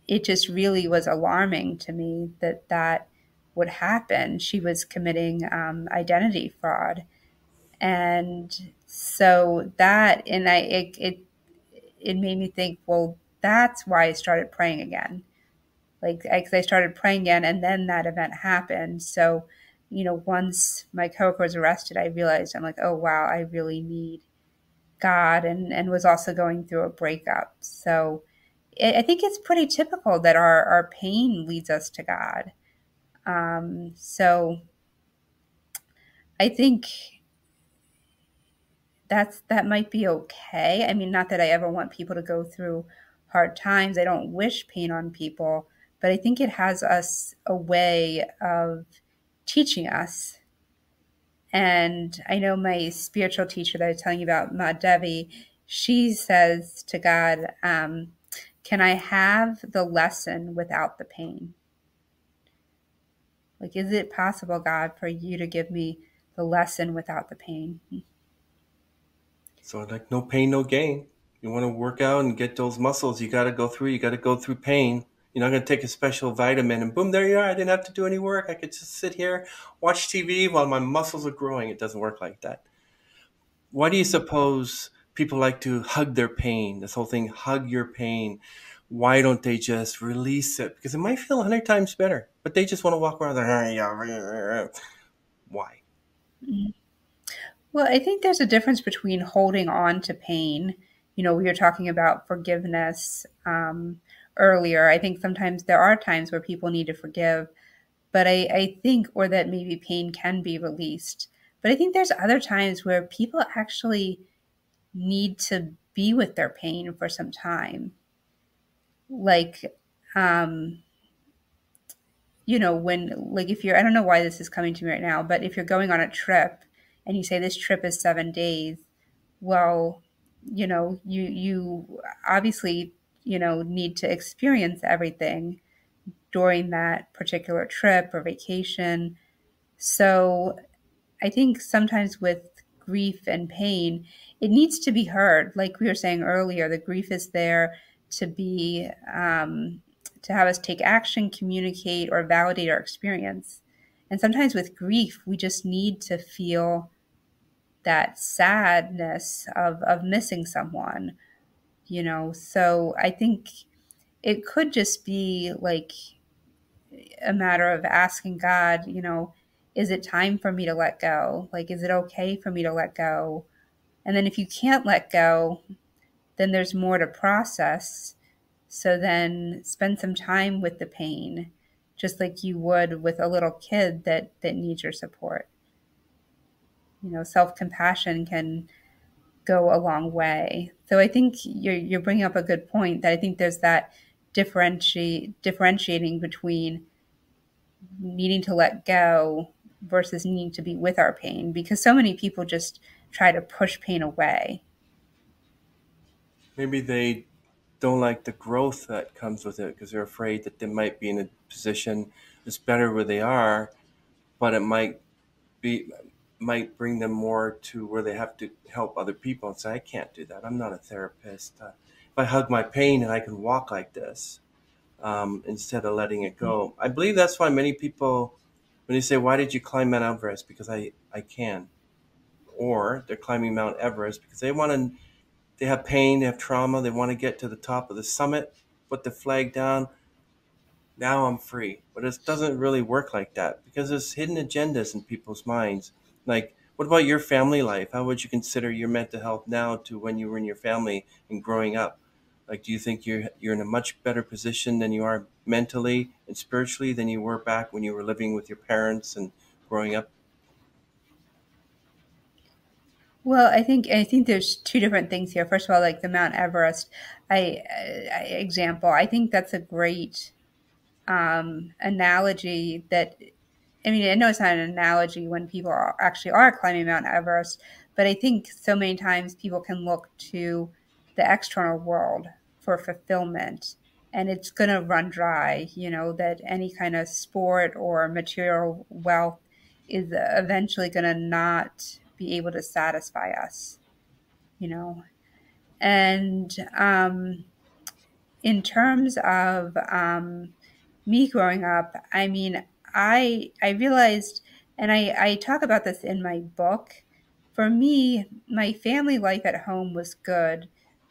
it just really was alarming to me that that would happen. She was committing identity fraud. And so that, and it made me think, well, that's why I started praying again. Like, because I started praying again, and then that event happened. So, once my coworker was arrested, I realized, I'm like, oh, wow, I really need God, and was also going through a breakup. So I think it's pretty typical that our pain leads us to God. So I think that might be okay. I mean, not that I ever want people to go through hard times. I don't wish pain on people, but I think it has us a way of teaching us. And I know my spiritual teacher that I was telling you about, Ma Devi, she says to God, can I have the lesson without the pain? Like, is it possible, God, for you to give me the lesson without the pain? So like, no pain, no gain. You want to work out and get those muscles, you got to go through. You got to go through pain. You're not going to take a special vitamin and boom, there you are. I didn't have to do any work. I could just sit here, watch TV while my muscles are growing. It doesn't work like that. Why do you suppose people like to hug their pain? This whole thing, hug your pain. Why don't they just release it? Because it might feel 100 times better, but they just want to walk around there. Why? Well, I think there's a difference between holding on to pain. We were talking about forgiveness earlier. I think sometimes there are times where people need to forgive, but I think, or that maybe pain can be released. But I think there's other times where people actually need to be with their pain for some time. Like, um, when, like, if you're, I don't know why this is coming to me right now, but if you're going on a trip and you say this trip is 7 days, well, you obviously, need to experience everything during that particular trip or vacation. So I think sometimes with grief and pain, it needs to be heard. Like we were saying earlier, the grief is there to be to have us take action, communicate, or validate our experience. And sometimes with grief, we just need to feel that sadness of missing someone, you know. So I think it could just be like a matter of asking God, you know, is it time for me to let go? Like, is it okay for me to let go? And then if you can't let go, then there's more to process. So then spend some time with the pain, just like you would with a little kid that needs your support. You know, self-compassion can go a long way. So I think you're bringing up a good point, that I think there's that differentiating between needing to let go versus needing to be with our pain, because so many people just try to push pain away. Maybe they don't like the growth that comes with it because they're afraid that they might be in a position that's better where they are, but it be might bring them more to where they have to help other people and say, I can't do that. I'm not a therapist. If I hug my pain and I can walk like this, instead of letting it go. I believe that's why many people, when they say, why did you climb Mount Everest? Because I can. Or they're climbing Mount Everest because they have pain, they have trauma, they want to get to the top of the summit, put the flag down. Now I'm free. But it doesn't really work like that because there's hidden agendas in people's minds. Like, what about your family life? How would you consider your mental health now to when you were in your family and growing up? Like, do you think you're in a much better position than you are mentally and spiritually than you were back when you were living with your parents and growing up? Well, I think there's two different things here. First of all, like the Mount Everest, example, I think that's a great analogy. That, I mean, I know it's not an analogy when people actually are climbing Mount Everest, but I think so many times people can look to the external world for fulfillment, and it's going to run dry. You know, that any kind of sport or material wealth is eventually going to not be able to satisfy us, you know. And in terms of me growing up, I mean, I realized, and I talk about this in my book. For me, my family life at home was good.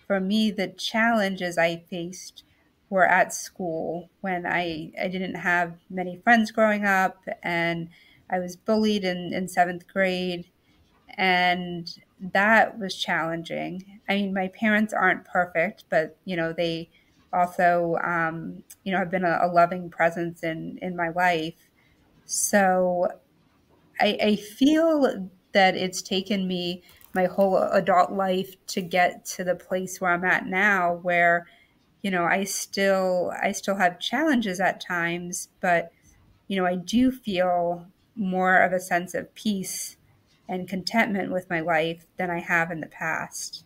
For me, the challenges I faced were at school when I didn't have many friends growing up, and I was bullied in seventh grade, and that was challenging. I mean, my parents aren't perfect, but you know, they also you know, have been a loving presence in my life. So I feel that it's taken me my whole adult life to get to the place where I'm at now, where you know, I still have challenges at times, but you know, I do feel more of a sense of peace and contentment with my life than I have in the past.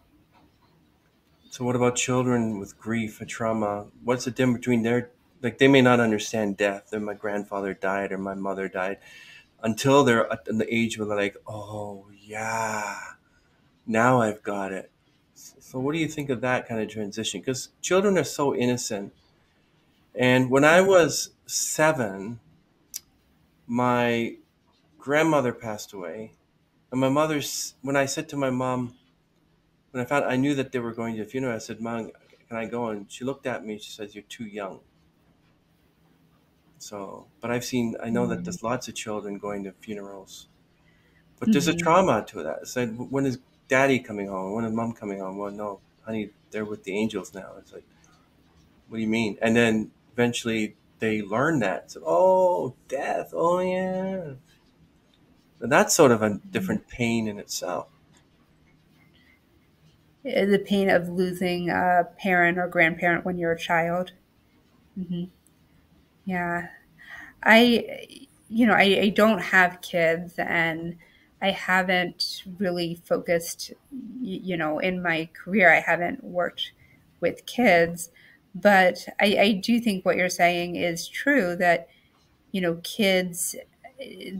So what about children with grief and trauma? What's the difference between like they may not understand death, that my grandfather died or my mother died, until they're at the age where they're like, oh yeah, now I've got it. So what do you think of that kind of transition? Because children are so innocent. And when I was 7, my grandmother passed away. And when I said to my mom, when I knew that they were going to the funeral, I said, Mom, can I go? And she looked at me, she says, you're too young. So, but I know that there's lots of children going to funerals, but there's a Mm-hmm. trauma to that. It's like, when is daddy coming home? When is mom coming home? Well, no, honey, they're with the angels now. It's like, what do you mean? And then eventually they learn that. So, oh, death. Oh, yeah. And that's sort of a different pain in itself. The pain of losing a parent or grandparent when you're a child. Hmm. Yeah. I don't have kids, and I haven't really focused, you know, in my career, I haven't worked with kids, but I do think what you're saying is true, that, you know, kids,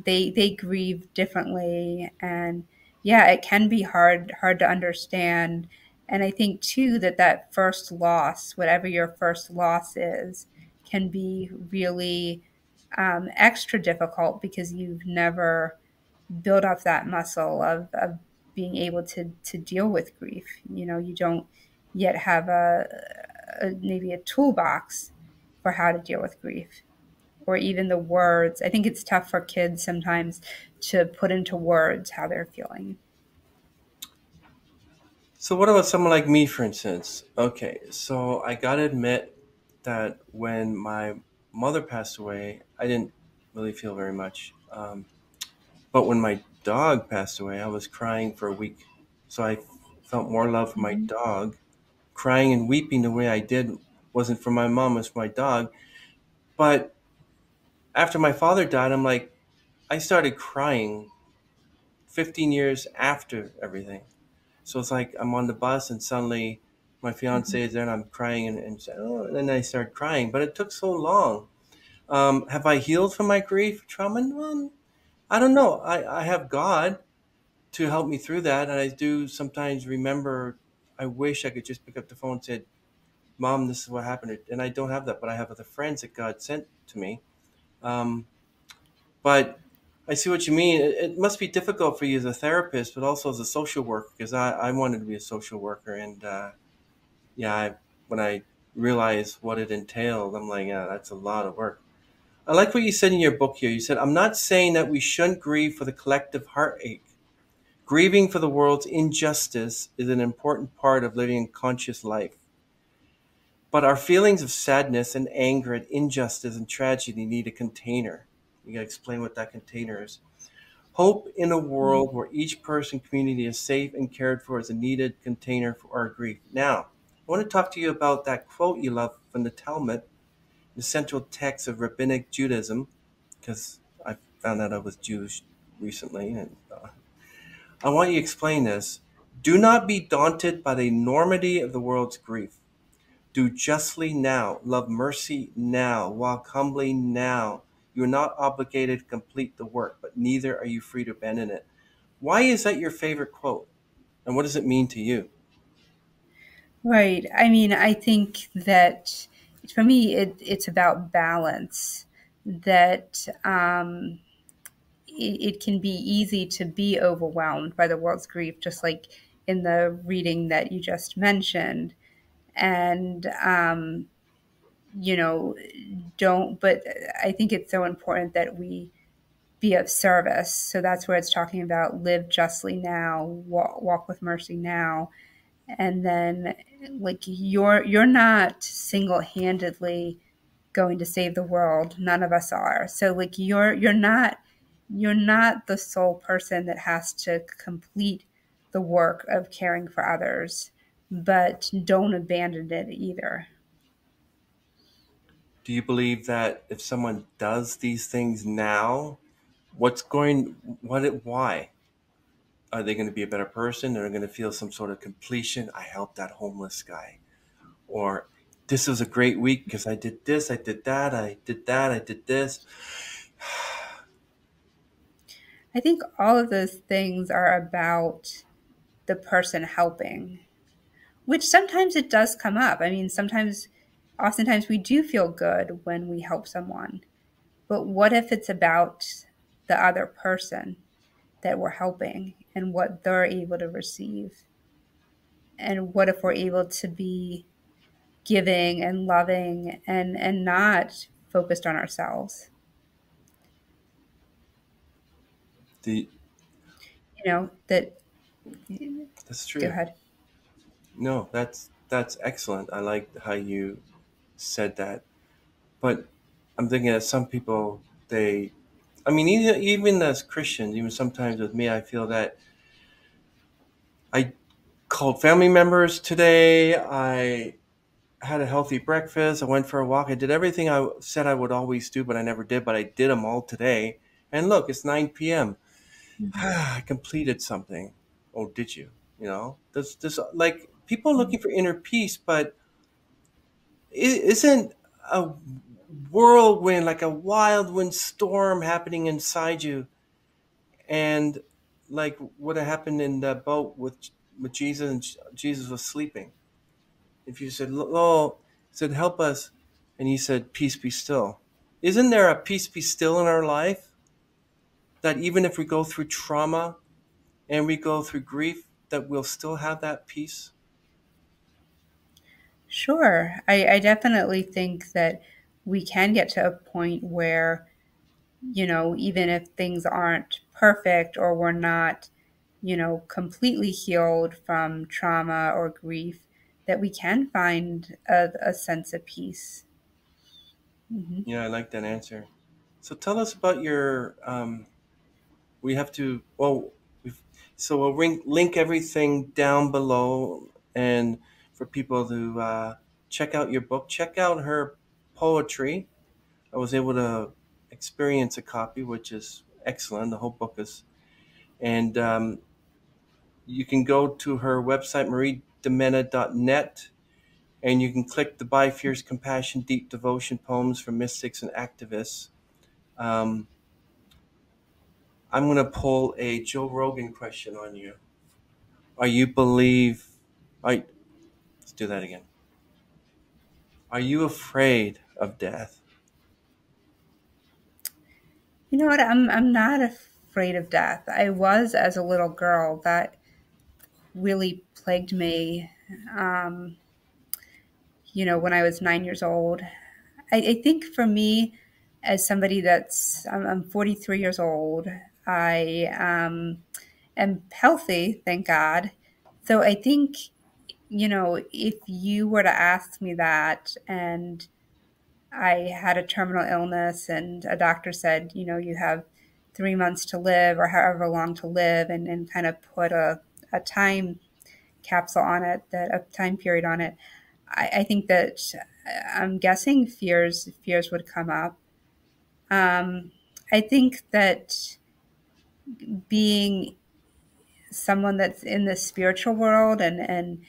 they grieve differently, and yeah, it can be hard to understand. And I think too that first loss, whatever your first loss is, can be really extra difficult because you've never built up that muscle of being able to deal with grief. You know, you don't yet have maybe a toolbox for how to deal with grief or even the words. I think it's tough for kids sometimes to put into words how they're feeling. So what about someone like me, for instance? Okay, so I gotta admit that when my mother passed away, I didn't really feel very much. But when my dog passed away, I was crying for a week. So I felt more love for my Mhm. dog. Crying and weeping the way I did wasn't for my mom, it was for my dog. But after my father died, I'm like, I started crying 15 years after everything. So it's like I'm on the bus and suddenly my fiance is there and I'm crying and say, oh, and then I start crying. But it took so long. Have I healed from my grief trauma? Well, I don't know. I have God to help me through that. And I do sometimes remember, I wish I could just pick up the phone and say, Mom, this is what happened. And I don't have that, but I have other friends that God sent to me. Um, but I see what you mean. It must be difficult for you as a therapist, but also as a social worker, because I wanted to be a social worker. And yeah, when I realized what it entailed, I'm like, yeah, that's a lot of work. I like what you said in your book here. You said, I'm not saying that we shouldn't grieve for the collective heartache. Grieving for the world's injustice is an important part of living a conscious life. But our feelings of sadness and anger at injustice and tragedy need a container. You gotta explain what that container is. Hope in a world where each person community is safe and cared for is a needed container for our grief. Now, I want to talk to you about that quote you love from the Talmud, the central text of Rabbinic Judaism, because I found out I was Jewish recently, and I want you to explain this. Do not be daunted by the enormity of the world's grief. Do justly now, love mercy now, walk humbly now. You are not obligated to complete the work, but neither are you free to abandon it. Why is that your favorite quote? And what does it mean to you? Right. I mean, I think that for me, it's about balance. That it can be easy to be overwhelmed by the world's grief, just like in the reading that you just mentioned. And, you know, but I think it's so important that we be of service. So that's where it's talking about live justly now, walk with mercy now. And then like you're not single-handedly going to save the world. None of us are. So like you're not the sole person that has to complete the work of caring for others, but don't abandon it either. Do you believe that if someone does these things now, what's going, why? Are they going to be a better person? Are they going to feel some sort of completion? I helped that homeless guy. Or this was a great week because I did this, I did that, I did that, I did this. I think all of those things are about the person helping, which sometimes it does come up. I mean, oftentimes we do feel good when we help someone. But what if it's about the other person that we're helping and what they're able to receive? And what if we're able to be giving and loving and not focused on ourselves? The, You know, that that's go true. ahead. No, that's excellent. I like how you said that. But I'm thinking that some people, I mean, even as Christians, even sometimes with me, I feel that I called family members today. I had a healthy breakfast. I went for a walk. I did everything I said I would always do, but I never did. But I did them all today. And look, it's 9 p.m. I completed something. Oh, did you? You know, this like people are looking for inner peace, but isn't a whirlwind like a wild wind storm happening inside you? And like what happened in the boat with Jesus, and Jesus was sleeping. If you said, "Oh," said, "Help us," And you said, peace be still. Isn't there a peace be still in our life that even if we go through trauma and we go through grief, that we'll still have that peace? Sure. I definitely think that we can get to a point where, even if things aren't perfect or we're not, completely healed from trauma or grief, that we can find a sense of peace. Hmm. Yeah, I like that answer. So tell us about your. We have to. Well, we've, so we'll link everything down below, and for people to check out your book, check out her poetry. I was able to experience a copy, which is excellent. The whole book is, and you can go to her website, mariedimena.net, and you can click the By Fierce Compassion Deep Devotion Poems for Mystics and Activists. Um, I'm going to pull a Joe Rogan question on you. Are you believe? I Let's do that again. Are you afraid of death? You know what? I'm not afraid of death. I was as a little girl. That really plagued me. Um, when I was 9 years old. I think for me, as somebody I'm 43 years old, I am healthy, thank God. So I think, if you were to ask me that and I had a terminal illness and a doctor said, you have 3 months to live or however long to live, and kind of put a time capsule on it, that a time period on it, I think that I'm guessing fears would come up. Um, I think that being someone that's in the spiritual world and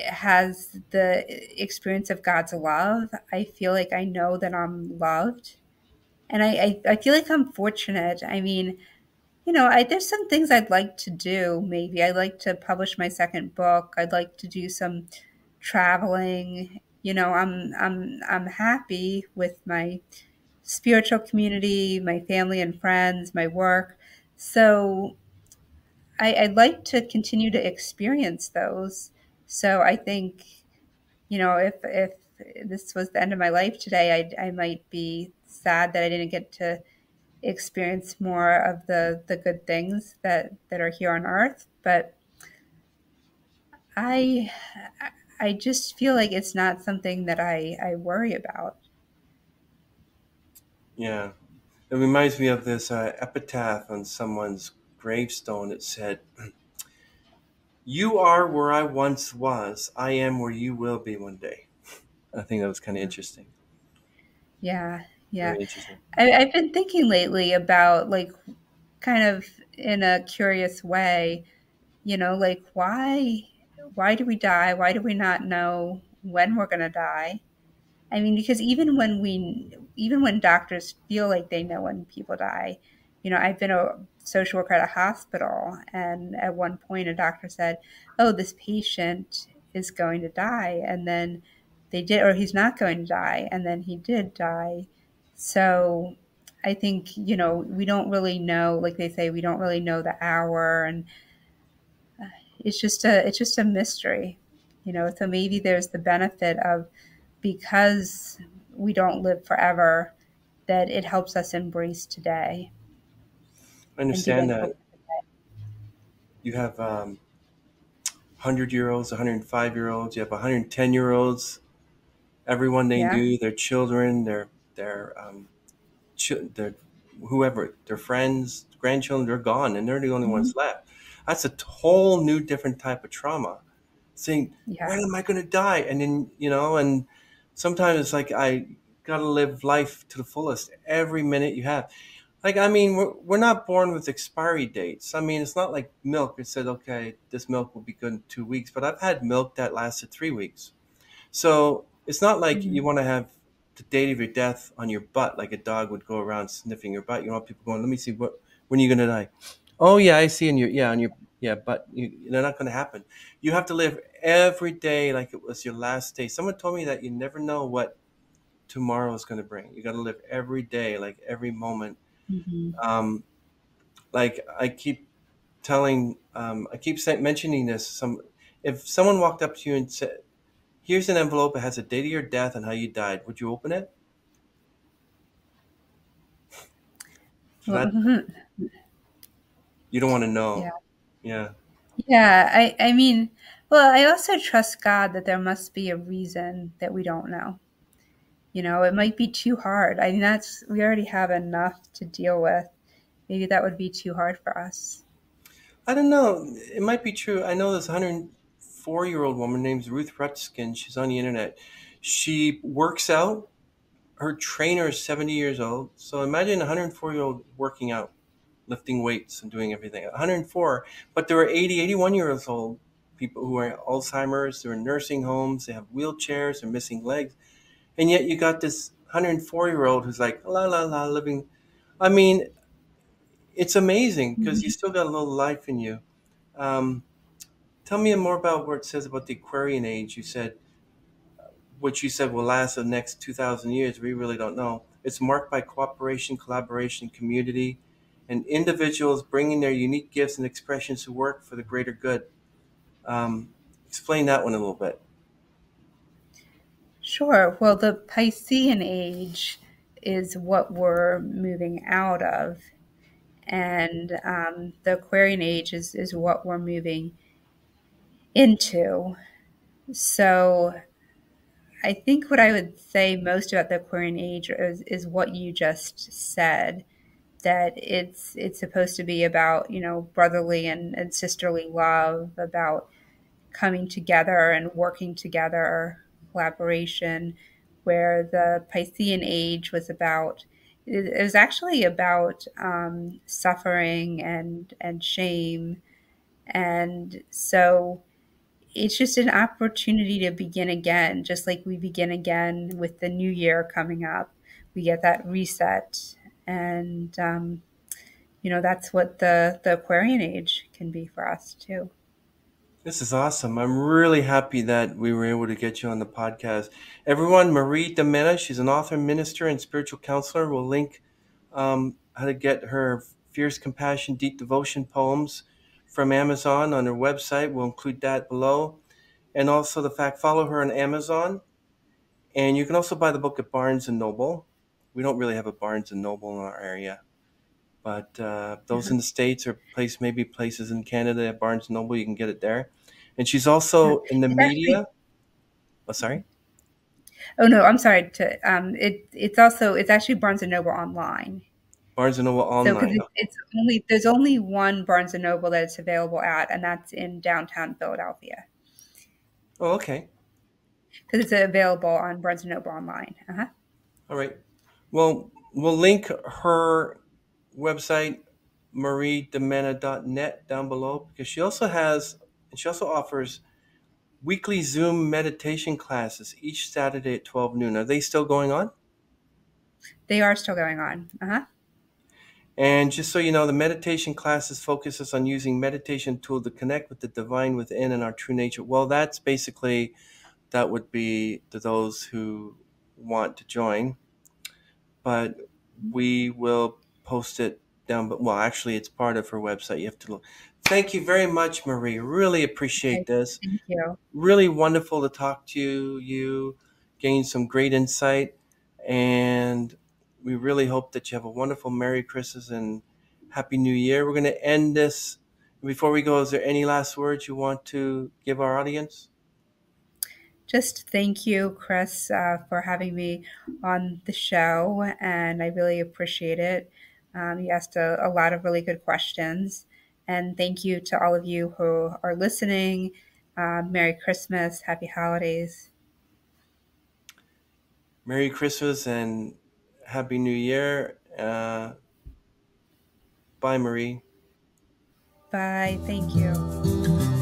has the experience of God's love, I feel like I know that I'm loved. And I feel like I'm fortunate. I mean, there's some things I'd like to do. Maybe I'd like to publish my second book. I'd like to do some traveling. I'm happy with my spiritual community, my family and friends, my work. So I'd like to continue to experience those. So I think, if this was the end of my life today, I might be sad that I didn't get to experience more of the good things that are here on earth. But I I just feel like it's not something that I worry about. Yeah. It reminds me of this epitaph on someone's gravestone. It said, "You are where I once was. I am where you will be one day." I think that was kind of interesting. Yeah, yeah. Very interesting. I've been thinking lately about, like, kind of in a curious way, like, why do we die? Why do we not know when we're going to die? I mean, because even when doctors feel like they know when people die, I've been a social worker at a hospital, and at one point a doctor said, "Oh, this patient is going to die," and then they did, or he's not going to die, and then he did die. So I think, we don't really know, like they say, we don't really know the hour, and it's just a mystery, So maybe there's the benefit of, because we don't live forever, that it helps us embrace today I and do understand until. that you have 100-year-olds, 105-year-olds, you have 110-year-olds. Everyone they Yeah. knew, their children, their whoever, their friends, grandchildren, they're gone, and they're the only Mhm. ones left. That's a whole new different type of trauma. Saying, Yeah. when am I going to die? And then and sometimes it's like I gotta live life to the fullest every minute you have. Like, I mean, we're not born with expiry dates. I mean, it's not like milk. It said, okay, this milk will be good in 2 weeks, but I've had milk that lasted 3 weeks. So it's not like you Mhm. want to have the date of your death on your butt, like a dog would go around sniffing your butt. You want people going, let me see when are you gonna die? Oh yeah, I see in your on your but they're not gonna happen. You have to live every day like it was your last day. Someone told me that you never know what tomorrow is going to bring. You got to live every day, like every moment. Mhm. Um, like I keep mentioning this. If someone walked up to you and said, "Here's an envelope. It has a date of your death and how you died," would you open it? So Well, that you don't want to yeah. know. Yeah. Yeah, I mean, well, I also trust God that there must be a reason that we don't know. You know, it might be too hard. I mean, that's we already have enough to deal with. Maybe that would be too hard for us. I don't know. It might be true. I know this 104-year-old woman named Ruth Rutskin. She's on the internet. She works out. Her trainer is 70 years old. So imagine a 104-year-old working out, lifting weights and doing everything. 104, but there are 80, 81 years old people who are Alzheimer's, they're in nursing homes, they have wheelchairs, they're missing legs. And yet you got this 104-year-old who's like, la, la, la, living. I mean, it's amazing because you Mhm. still got a little life in you. Um, Tell me more about what it says about the Aquarian age. What you said will last the next 2,000 years. We really don't know. It's marked by cooperation, collaboration, community, and individuals bringing their unique gifts and expressions to work for the greater good. Um, Explain that one a little bit. Sure. Well, the Piscean age is what we're moving out of, and the Aquarian age is what we're moving into. So I think what I would say most about the Aquarian age is what you just said, that it's supposed to be about, you know, brotherly and sisterly love, about coming together and working together, collaboration, where the Piscean age was about, it was actually about suffering and shame. And so it's just an opportunity to begin again, just like we begin again with the new year coming up. We get that reset. And, you know, that's what the Aquarian age can be for us too. This is awesome. I'm really happy that we were able to get you on the podcast. Everyone, Marie DiMenna, she's an author, minister, and spiritual counselor. We'll link how to get her Fierce Compassion, Deep Devotion poems from Amazon on her website. We'll include that below. And also the fact, follow her on Amazon. And you can also buy the book at Barnes and Noble. We don't really have a Barnes and Noble in our area, but those in the States or maybe places in Canada at Barnes and Noble, you can get it there. And she's Yeah. also in the It's actually, media. Oh, sorry, oh no, I'm sorry to, it's also, it's actually Barnes and Noble online. Barnes and Noble So, because online. it's only, there's only one Barnes and Noble that it's available at, and that's in downtown Philadelphia. Oh, okay, Because it's available on Barnes and Noble online. Uh-huh. all right. Well, we'll link her website, mariedemena.net, down below because she also offers weekly Zoom meditation classes each Saturday at 12 noon. Are they still going on? They are still going on. Uh-huh. And just so you know, the meditation classes focuses on using meditation tool to connect with the divine within and our true nature. Well, that's basically that would be to those who want to join, but we will post it down. But well, actually, it's part of her website. You have to look. Thank you very much, Marie. Really appreciate Okay. this. Thank you. Really wonderful to talk to you. You gained some great insight, and we really hope that you have a wonderful Merry Christmas and Happy New Year. We're going to end this. Before we go, is there any last words you want to give our audience? Just thank you, Chris, for having me on the show, and I really appreciate it. You asked a lot of really good questions, and thank you to all of you who are listening. Merry Christmas, Happy Holidays. Merry Christmas and Happy New Year. Bye, Marie. Bye. Thank you.